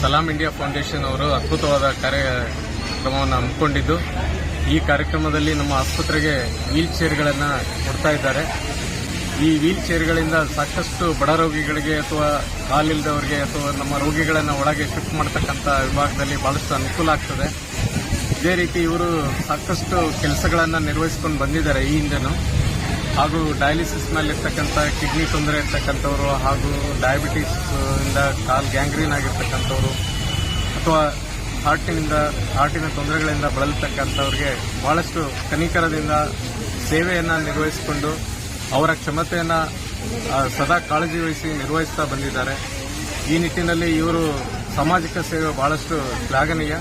ಸಲಾಂ India foundation ಅವರು ಅದ್ಭುತವಾದ ಕಾರ್ಯಕ್ರಮವನ್ನು ಹಮ್ಮಿಕೊಂಡಿದ್ದು, ಈ ಕಾರ್ಯಕ್ರಮದಲ್ಲಿ ನಮ್ಮ ಆಸ್ಪತ್ರೆಗೆ ವೀಲ್ ಚೇರ್ಗಳನ್ನು ಕೊಡ್ತಾ ಇದ್ದಾರೆ. ಈ ವೀಲ್ ಚೇರ್ಗಳಿಂದ ಸಾಕಷ್ಟು ಬಡ ರೋಗಿಗಳಿಗೆ ಅಥವಾ ಕಾಲಿಲ್ಲದವರಿಗೆ ಅಥವಾ ನಮ್ಮ ರೋಗಿಗಳನ್ನು ಒಳಗೆ ಶಿಫ್ಟ್ ಮಾಡತಕ್ಕಂಥ ವಿಭಾಗದಲ್ಲಿ ಬಹಳಷ್ಟು ಅನುಕೂಲ ಆಗ್ತದೆ. ಇದೇ ರೀತಿ ಇವರು ಸಾಕಷ್ಟು ಕೆಲಸಗಳನ್ನು ನಿರ್ವಹಿಸಿಕೊಂಡು ಬಂದಿದ್ದಾರೆ ಈ ಹಿಂದೆನೂ. ಹಾಗೂ ಡಯಾಲಿಸಿಸ್ ಮೇಲಿರ್ತಕ್ಕಂಥ ಕಿಡ್ನಿ ತೊಂದರೆ ಇರ್ತಕ್ಕಂಥವರು ಹಾಗೂ ಡಯಾಬಿಟಿಸ್ ಇಂದ ಕಾಲ್ ಗ್ಯಾಂಗ್ರೀನ್ ಆಗಿರ್ತಕ್ಕಂಥವ್ರು ಅಥವಾ ಹಾರ್ಟಿನ ತೊಂದರೆಗಳಿಂದ ಬಳಲತಕ್ಕಂಥವ್ರಿಗೆ ಬಹಳಷ್ಟು ಕನಿಕರದಿಂದ ಸೇವೆಯನ್ನು ನಿರ್ವಹಿಸಿಕೊಂಡು ಅವರ ಕ್ಷಮತೆಯನ್ನು ಸದಾ ಕಾಳಜಿ ವಹಿಸಿ ನಿರ್ವಹಿಸ್ತಾ ಬಂದಿದ್ದಾರೆ. ಈ ನಿಟ್ಟಿನಲ್ಲಿ ಇವರು ಸಾಮಾಜಿಕ ಸೇವೆ ಬಹಳಷ್ಟು ಶ್ಲಾಘನೀಯ.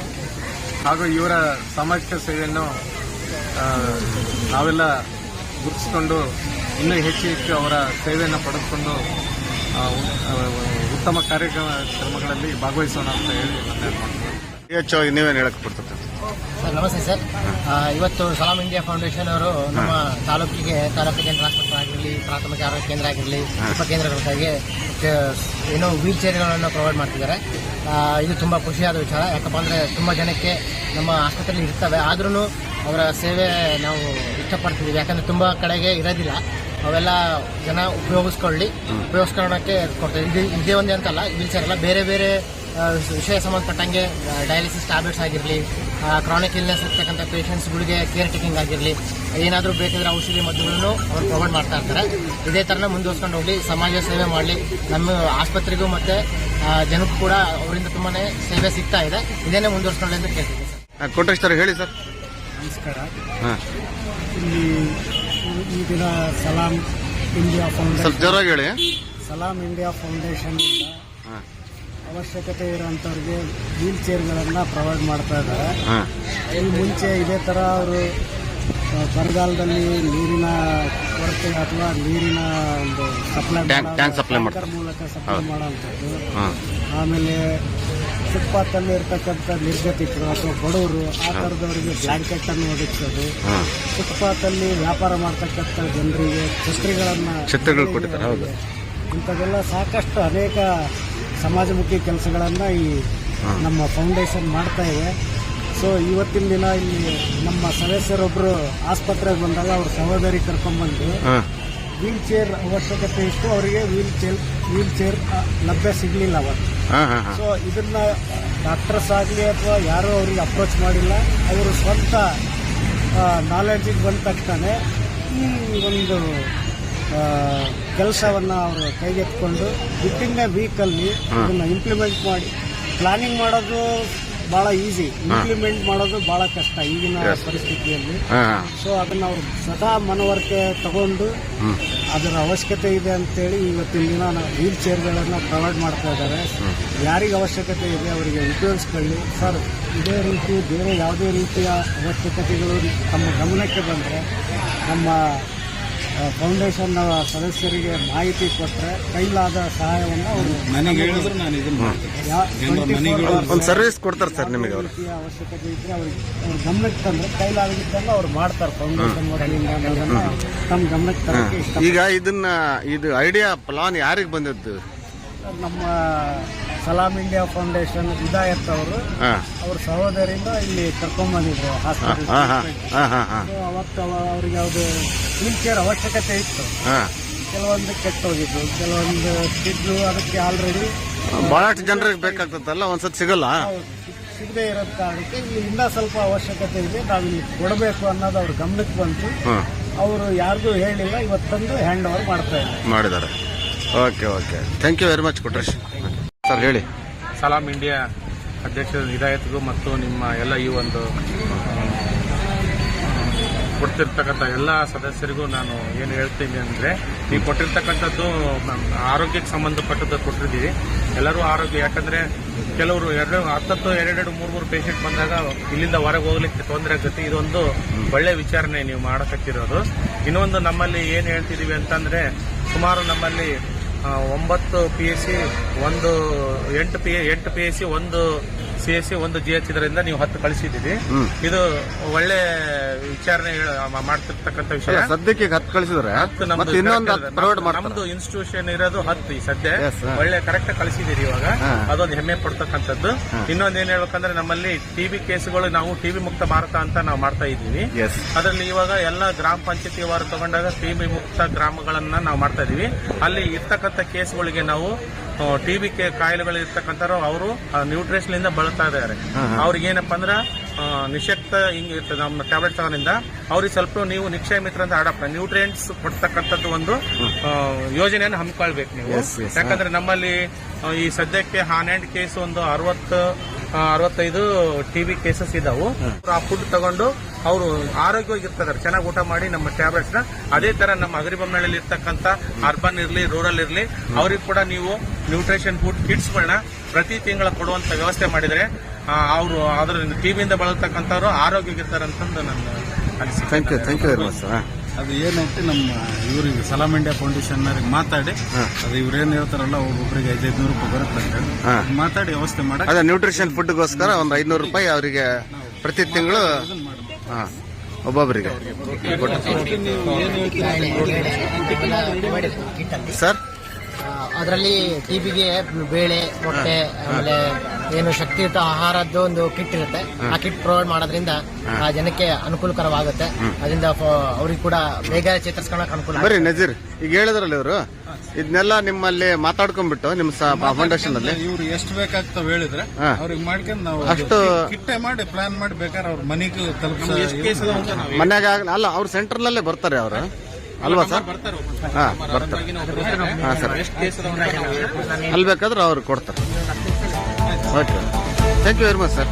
ಹಾಗೂ ಇವರ ಸಾಮಾಜಿಕ ಸೇವೆಯನ್ನು ನಾವೆಲ್ಲ ಗುರುತಿಸಿಕೊಂಡು ಇನ್ನೂ ಹೆಚ್ಚು ಅವರ ಸೇವೆಯನ್ನು ಪಡೆದುಕೊಂಡು ಉತ್ತಮ ಕಾರ್ಯಕ್ರಮಗಳಲ್ಲಿ ಭಾಗವಹಿಸೋಣ ಅಂತ ಹೇಳಿ ಹೆಚ್ಚಾಗಿ ನೀವೇನು ಹೇಳಕ್ ಬರ್ತದೆ ಸರ್? ನಮಸ್ತೆ ಸರ್. ಇವತ್ತು ಸಲಾಂ ಇಂಡಿಯಾ ಫೌಂಡೇಶನ್ ಅವರು ನಮ್ಮ ತಾಲೂಕು ಕೇಂದ್ರ ಆಸ್ಪತ್ರೆ ಆಗಿರಲಿ, ಪ್ರಾಥಮಿಕ ಆರೋಗ್ಯ ಕೇಂದ್ರ ಆಗಿರಲಿ, ಉಪಕೇಂದ್ರಗಳಿಗೆ ಏನೋ ವೀಲ್ ಚೇರ್ಗಳನ್ನು ಪ್ರೊವೈಡ್ ಮಾಡ್ತಿದ್ದಾರೆ. ಇದು ತುಂಬ ಖುಷಿಯಾದ ವಿಚಾರ. ಯಾಕಪ್ಪ ಅಂದರೆ ತುಂಬ ಜನಕ್ಕೆ ನಮ್ಮ ಆಸ್ಪತ್ರೆಯಲ್ಲಿ ಇರ್ತವೆ, ಆದ್ರೂ ಅವರ ಸೇವೆ ನಾವು ಇಷ್ಟಪಡ್ತಿದ್ದೀವಿ. ಯಾಕಂದರೆ ತುಂಬ ಕಡೆಗೆ ಇರೋದಿಲ್ಲ, ಅವೆಲ್ಲ ಜನ ಉಪಯೋಗಿಸ್ಕೊಳ್ಳೋಕ್ಕೆ ಕೊಡ್ತಾರೆ. ಇದೇ ಒಂದೇ ಅಂತಲ್ಲ, ವೀಲ್ ಚೇರ್ ಎಲ್ಲ ಬೇರೆ ಬೇರೆ ವಿಷಯ ಸಂಬಂಧಪಟ್ಟಂಗೆ ಡಯಾಲಿಸಿಸ್ ಟ್ಯಾಬ್ಲೆಟ್ಸ್ ಆಗಿರಲಿ, ಕ್ರಾನಿಕ್ ಇಲ್ನೆಸ್ ಇರ್ತಕ್ಕಂಥ ಪೇಷಂಟ್ಸ್ಗಳಿಗೆ ಕೇರ್ ಟೇಕಿಂಗ್ ಆಗಿರಲಿ, ಏನಾದರೂ ಬೇಕಾದರೆ ಔಷಧಿ ಮದ್ದುಗಳನ್ನು ಅವರು ಪ್ರೊವೈಡ್ ಮಾಡ್ತಾ ಇರ್ತಾರೆ. ಇದೇ ಥರನೇ ಮುಂದುವರ್ಸ್ಕೊಂಡು ಹೋಗಲಿ, ಸಮಾಜ ಸೇವೆ ಮಾಡಲಿ. ನಮ್ಮ ಆಸ್ಪತ್ರೆಗೂ ಮತ್ತು ಜನಕ್ಕೂ ಕೂಡ ಅವರಿಂದ ತುಂಬಾ ಸೇವೆ ಸಿಗ್ತಾ ಇದೆ. ಇದೇನೇ ಮುಂದುವರ್ಸ್ಕೊಳ್ಳಿ ಅಂತ ಕೇಳ್ತೀವಿ ಸರ್. ಕೋಟೇಶ್ವರ ಹೇಳಿ ಸರ್. ನಮಸ್ಕಾರ. ಇಲ್ಲಿ ಈ ದಿನ ಸಲಾಂ ಇಂಡಿಯಾ ಫೌಂಡೇಶನ್, ಸ್ವಲ್ಪ ಜೋರಾಗಿ ಹೇಳಿ. ಸಲಾಂ ಇಂಡಿಯಾ ಫೌಂಡೇಶನ್ ಅವಶ್ಯಕತೆ ಇರುವಂತವ್ರಿಗೆ ವೀಲ್ ಚೇರ್ಗಳನ್ನು ಪ್ರೊವೈಡ್ ಮಾಡ್ತಾ ಇದ್ದಾರೆ. ಈ ಮುಂಚೆ ಇದೇ ಥರ ಅವರು ಬರಗಾಲದಲ್ಲಿ ನೀರಿನ ಕೊರತೆ ಅಥವಾ ನೀರಿನ ಒಂದು ಸಪ್ಲೈ ಮೂಲಕ ಸಪ್ಲೈ ಮಾಡುವಂಥದ್ದು, ಆಮೇಲೆ ಫುಟ್ಪಾತಲ್ಲಿ ಇರ್ತಕ್ಕಂಥ ನಿರ್ಗತಿಕರು ಅಥವಾ ಬಡವರು ಆ ಥರದವರಿಗೆ ಬ್ಲ್ಯಾಂಕೆಟ್ ಅನ್ನು ಒದಗಿಸೋದು, ಫುಟ್ಪಾತಲ್ಲಿ ವ್ಯಾಪಾರ ಮಾಡ್ತಕ್ಕಂಥ ಜನರಿಗೆ ಛತ್ರಿಗಳನ್ನು, ಇಂಥದ್ದೆಲ್ಲ ಸಾಕಷ್ಟು ಅನೇಕ ಸಮಾಜಮುಖಿ ಕೆಲಸಗಳನ್ನು ಈ ನಮ್ಮ ಫೌಂಡೇಶನ್ ಮಾಡ್ತಾ ಇದೆ. ಸೊ ಇವತ್ತಿನ ದಿನ ಇಲ್ಲಿ ನಮ್ಮ ಸದಸ್ಯರೊಬ್ಬರು ಆಸ್ಪತ್ರೆಗೆ ಬಂದಾಗ ಅವ್ರ ಸಹೋದರಿ ಕರ್ಕೊಂಡ್ಬಂದು ವೀಲ್ ಚೇರ್ ಅವಶ್ಯಕತೆ ಇತ್ತು, ಅವರಿಗೆ ವೀಲ್ ಚೇರ್ ಲಭ್ಯ ಸಿಗಲಿಲ್ಲ ಅವತ್ತು. ಸೊ ಇದನ್ನ ಡಾಕ್ಟರ್ಸ್ ಆಗಲಿ ಅಥವಾ ಯಾರೂ ಅವ್ರಿಗೆ ಅಪ್ರೋಚ್ ಮಾಡಿಲ್ಲ. ಅವರು ಸ್ವಂತ ನಾಲೆಡ್ಜಿಗೆ ಬಂದ ತಕ್ಷಣ ಈ ಒಂದು ಕೆಲಸವನ್ನು ಅವರು ಕೈಗೆತ್ಕೊಂಡು ವಿತಿನ್ ಎ ವೀಕಲ್ಲಿ ಇದನ್ನು ಇಂಪ್ಲಿಮೆಂಟ್ ಮಾಡಿ, ಪ್ಲಾನಿಂಗ್ ಮಾಡೋದು ಭಾಳ ಈಸಿ, ಇಂಪ್ಲಿಮೆಂಟ್ ಮಾಡೋದು ಭಾಳ ಕಷ್ಟ ಈಗಿನ ಪರಿಸ್ಥಿತಿಯಲ್ಲಿ. ಸೊ ಅದನ್ನು ಅವರು ಸ್ವತಃ ಮನವರಿಕೆ ತಗೊಂಡು ಅದರ ಅವಶ್ಯಕತೆ ಇದೆ ಅಂತೇಳಿ ಇವತ್ತಿನ ದಿನ ವೀಲ್ ಚೇರ್ಗಳನ್ನು ಪ್ರೊವೈಡ್ ಮಾಡ್ತಾ ಇದ್ದಾರೆ. ಯಾರಿಗೆ ಅವಶ್ಯಕತೆ ಇದೆ ಅವರಿಗೆ ಉಪಯೋಗಿಸ್ಕೊಳ್ಳಿ ಸರ್. ಇದೇ ರೀತಿ ಬೇರೆ ಯಾವುದೇ ರೀತಿಯ ಅವಶ್ಯಕತೆಗಳು ತಮ್ಮ ಗಮನಕ್ಕೆ ಬಂದರೆ ನಮ್ಮ ಫೌಂಡೇಶನ್ ಸದಸ್ಯರಿಗೆ ಮಾಹಿತಿ ಕೊಟ್ಟರೆ ಕೈಲಾದ ಸಹಾಯವನ್ನು ಅವರು ಒಂದು ಸರ್ವಿಸ್ ಕೊಡ್ತಾರೆ ಸರ್. ನಿಮಗೆ ಅವಶ್ಯಕತೆ ಇದ್ರೆ ಅವ್ರ ಗಮನಕ್ಕೆ ತಂದ್ರೆ ಕೈಲಾಗಿದ್ದೆಲ್ಲ ಅವ್ರು ಮಾಡ್ತಾರೆ. ಫೌಂಡೇಶನ್ ವತಿಯಿಂದ ತಮ್ಮ ಗಮನಕ್ಕೆ ತರಕ್ಕೆ ಇಷ್ಟ. ಈಗ ಇದು ಐಡಿಯಾ ಪ್ಲಾನ್ ಯಾರಿಗೆ ಬಂದದ್ದು? ನಮ್ಮ ಸಲಾಂ ಇಂಡಿಯಾ ಫೌಂಡೇಶನ್ ಹಿದಾಯತ್ ಅವರು ಅವ್ರ ಸಹೋದರಿಂದ ಇಲ್ಲಿ ಕರ್ಕೊಂಡ್ಬಂದಿದ್ರು ಹಾಸ್ಪಿಟಲ್. ಅವತ್ತು ಅವ್ರಿಗೆ ಯಾವುದು ವೀಲ್ ಚೇರ್ ಅವಶ್ಯಕತೆ ಇತ್ತು. ಕೆಲವೊಂದು ಕೆಟ್ಟೋಗಿದ್ದು, ಕೆಲವೊಂದು ತಿದ್ದು, ಅದಕ್ಕೆ ಆಲ್ರೆಡಿ ಬಹಳಷ್ಟು ಜನರಿಗೆ ಬೇಕಾಗ್ತದಲ್ಲ, ಒಂದ್ಸತಿ ಸಿಗಲ್ಲ, ಸಿಗದೆ ಇರೋ ಕಾರಣಕ್ಕೆ ಇಲ್ಲಿ ಇನ್ನೂ ಸ್ವಲ್ಪ ಅವಶ್ಯಕತೆ ಇದೆ, ನಾವಿಲ್ಲಿ ಕೊಡಬೇಕು ಅನ್ನೋದು ಅವ್ರ ಗಮನಕ್ಕೆ ಬಂತು. ಅವರು ಯಾರಿಗೂ ಹೇಳಿಲ್ಲ, ಇವತ್ತಂದು ಹ್ಯಾಂಡ್ ಓವರ್ ಮಾಡಿದ್ದಾರೆ. Okay okay thank you very much Kotresh sir ಹೇಳಿ. ಸಲಾಂ ಇಂಡಿಯಾ ಅಧ್ಯಕ್ಷ ಹಿದಾಯತ್ಗೂ ಮತ್ತು ನಿಮ್ಮ ಎಲ್ಲ ಈ ಒಂದು ಕೊಡ್ತಿರ್ತಕ್ಕಂಥ ಎಲ್ಲ ಸದಸ್ಯರಿಗೂ ನಾನು ಏನು ಹೇಳ್ತೀನಿ ಅಂದರೆ, ನೀವು ಕೊಟ್ಟಿರ್ತಕ್ಕಂಥದ್ದು ಆರೋಗ್ಯಕ್ಕೆ ಸಂಬಂಧಪಟ್ಟದ್ದು ಕೊಟ್ಟಿದ್ದೀವಿ. ಎಲ್ಲರೂ ಆರೋಗ್ಯ, ಯಾಕಂದರೆ ಕೆಲವರು ಎರಡು ಮೂರು ಪೇಷಂಟ್ ಬಂದಾಗ ಇಲ್ಲಿಂದ ಹೊರಗೆ ಹೋಗ್ಲಿಕ್ಕೆ ತೊಂದರೆ ಆಗುತ್ತೆ. ಇದೊಂದು ಒಳ್ಳೆ ವಿಚಾರಣೆ ನೀವು ಮಾಡಕತ್ತಿರೋದು. ಇನ್ನೊಂದು ನಮ್ಮಲ್ಲಿ ಏನು ಹೇಳ್ತಿದ್ದೀವಿ ಅಂತಂದರೆ, ಸುಮಾರು ನಮ್ಮಲ್ಲಿ 9 PSC, 8 PSC, 1 CSC, 1 GH ಇದರಿಂದ ನೀವು 10 ಕಳಿಸಿದ್ದೀರಿ. ಇದು ಒಳ್ಳೆ ವಿಚಾರಣೆ ಮಾಡ್ತಿರ್ತಕ್ಕಂಥ ವಿಷಯ. ಸದ್ಯಕ್ಕೆ 10 ಕಳಿಸಿದ್ರೆ ಮತ್ತೆ ಇನ್ನೊಂದು ಪ್ರೊವೈಡ್ ಮಾಡ್ತಾರೆ. ನಮ್ದು ಇನ್ಸ್ಟಿಟ್ಯೂಷನ್ ಇರೋದು 10 ಈ ಸದ್ಯ ಒಳ್ಳೆ ಕರೆಕ್ಟ್ ಕಳಿಸಿದ್ದೀರಿ. ಇವಾಗ ಅದೊಂದು ಹೆಮ್ಮೆ ಪಡ್ತಕ್ಕಂಥದ್ದು. ಇನ್ನೊಂದು ಏನ್ ಹೇಳ್ಬೇಕಂದ್ರೆ, ನಮ್ಮಲ್ಲಿ TB ಕೇಸ್ಗಳು ನಾವು TB ಮುಕ್ತ ಭಾರತ ಅಂತ ನಾವು ಮಾಡ್ತಾ ಇದ್ದೀವಿ. ಅದರಲ್ಲಿ ಇವಾಗ ಎಲ್ಲ ಗ್ರಾಮ ಪಂಚಾಯತಿ ವಾರ ತಗೊಂಡಾಗ TB ಮುಕ್ತ ಗ್ರಾಮಗಳನ್ನ ನಾವು ಮಾಡ್ತಾ ಇದೀವಿ. ಅಲ್ಲಿ ಇರ್ತಕ್ಕಂಥ ಕೇಸ್ಗಳಿಗೆ ನಾವು TB ಕಾಯಿಲೆಗಳು ಇರ್ತಕ್ಕಂಥವ್ರು ಅವರು ನ್ಯೂಟ್ರಿಷನ್ ಇಂದ ಬಳಸ್ತಾ ಇದ್ದಾರೆ. ಅವ್ರಿಗೆ ಏನಪ್ಪಾ ಅಂದ್ರೆ ನಿಶಕ್ತ ಹಿಂಗ್ ಇರ್ತದೆ ನಮ್ಮ ಟ್ಯಾಬ್ಲೆಟ್ ತಗೊಂಡಿಂದ ಅವ್ರಿಗೆ ಸ್ವಲ್ಪ ನೀವು ನಿಕ್ಷಯ ಮಿತ್ರ ಅಂತ ಅಡಾಪ್ಟ್ ನ್ಯೂಟ್ರಿಯೆಂಟ್ಸ್ ಕೊಡ್ತಕ್ಕಂಥದ್ದು ಒಂದು ಯೋಜನೆಯನ್ನು ಹಮ್ಮಿಕೊಳ್ಬೇಕು ನೀವು. ಯಾಕಂದ್ರೆ ನಮ್ಮಲ್ಲಿ ಈ ಸದ್ಯಕ್ಕೆ ಆನ್ ಹ್ಯಾಂಡ್ ಕೇಸ್ ಒಂದು 65 TB ಕೇಸಸ್ ಇದಾವು. ಆ ಫುಡ್ ತಗೊಂಡು ಅವರು ಆರೋಗ್ಯವಾಗಿರ್ತಾರೆ, ಚೆನ್ನಾಗಿ ಊಟ ಮಾಡಿ ನಮ್ಮ ಟ್ಯಾಬ್ಲೆಟ್ಸ್ ನ. ಅದೇ ತರ ನಮ್ಮ ಅಗರಿಬೊಮ್ಮನಹಳ್ಳಿಯಲ್ಲಿ ಇರ್ತಕ್ಕಂಥ ಅರ್ಬನ್ ಇರ್ಲಿ ರೂರಲ್ ಇರ್ಲಿ ಅವ್ರಿಗೆ ಕೂಡ ನೀವು ನ್ಯೂಟ್ರಿಷನ್ ಫುಡ್ ಕಿಟ್ಸ್ಗಳನ್ನ ಪ್ರತಿ ತಿಂಗಳ ಕೊಡುವಂತ ವ್ಯವಸ್ಥೆ ಮಾಡಿದ್ರೆ ಅವರು ಅದ್ರ TBಯಿಂದ ಬಳಲ್ತಕ್ಕಂಥವ್ರು ಆರೋಗ್ಯವಾಗಿರ್ತಾರೆ ಅಂತಂದು ನನ್ನ ಅನಿಸಿಕೆ. Thank you very much. ಅದು ಏನಂತೆ ನಮ್ಮ ಇವ್ರಿಗೆ ಸಲಾಂ ಇಂಡಿಯಾ ಫೌಂಡೇಶನ್ ಮಾತಾಡಿ ಅದು ಇವ್ರೇನ್ ಹೇಳ್ತಾರಲ್ಲ ಒಬ್ಬೊಬ್ಬರಿಗೆ 500 ರೂಪಾಯಿ ಬರುತ್ತೆ ಮಾತಾಡಿ ವ್ಯವಸ್ಥೆ ಮಾಡಿ ಅದೇ ನ್ಯೂಟ್ರಿಷನ್ ಫುಡ್ಗೋಸ್ಕರ ಒಂದು 500 ರೂಪಾಯಿ ಅವರಿಗೆ ಪ್ರತಿ ತಿಂಗಳು ಒಬ್ಬೊಬ್ಬರಿಗೆ ಸರ್. ಅದರಲ್ಲಿ TBಗೆ ಬೇಳೆ, ಮೊಟ್ಟೆ, ಆಮೇಲೆ ಏನು ಶಕ್ತಿಯುತ ಆಹಾರದ್ದು ಒಂದು ಕಿಟ್ ಇರುತ್ತೆ. ಆ ಕಿಟ್ ಪ್ರೊವೈಡ್ ಮಾಡೋದ್ರಿಂದ ಆ ಜನಕ್ಕೆ ಅನುಕೂಲಕರವಾಗುತ್ತೆ. ಅದರಿಂದ ಅವ್ರಿಗೆ ಕೂಡ ಬೇಗ ಚೇತರಿಸ್ಕೊಳ್ಳೋಕೆ ಅನುಕೂಲ. ಬರೀ ನಜೀರ್ ಈಗ ಹೇಳಿದ್ರಲ್ಲ ಇವರು ಇದನ್ನೆಲ್ಲ ನಿಮ್ಮಲ್ಲಿ ಮಾತಾಡ್ಕೊಂಡ್ಬಿಟ್ಟು ನಿಮ್ಮ ಫೌಂಡೇಶನ್ ಅಲ್ಲಿ ಇವ್ರು ಎಷ್ಟು ಬೇಕಾಗ್ತಾವ ಹೇಳಿದ್ರೆ ಅವ್ರಿಗೆ ಮಾಡ್ಕೊಂಡು ನಾವು ಅಷ್ಟು ಕಿಟ್ಟೆ ಮಾಡಿ ಪ್ಲಾನ್ ಮಾಡಿ ಬೇಕಾದ್ರೆ ಅವ್ರ ಮನೆಗೆ ತಲುಪಿಸ ಮನ್ಯಾಗ ಅಲ್ಲ ಅವ್ರ ಸೆಂಟರ್ ನಲ್ಲೇ ಬರ್ತಾರೆ ಅವರು ಅಲ್ವಾ ಸರ್? ಹಾ ಬರ್ತಾರೆ. ಹಾ ಸರ್, ಅಲ್ಲಿ ಬೇಕಾದ್ರೆ ಅವ್ರು ಕೊಡ್ತಾರೆ. Okay thank you very much sir.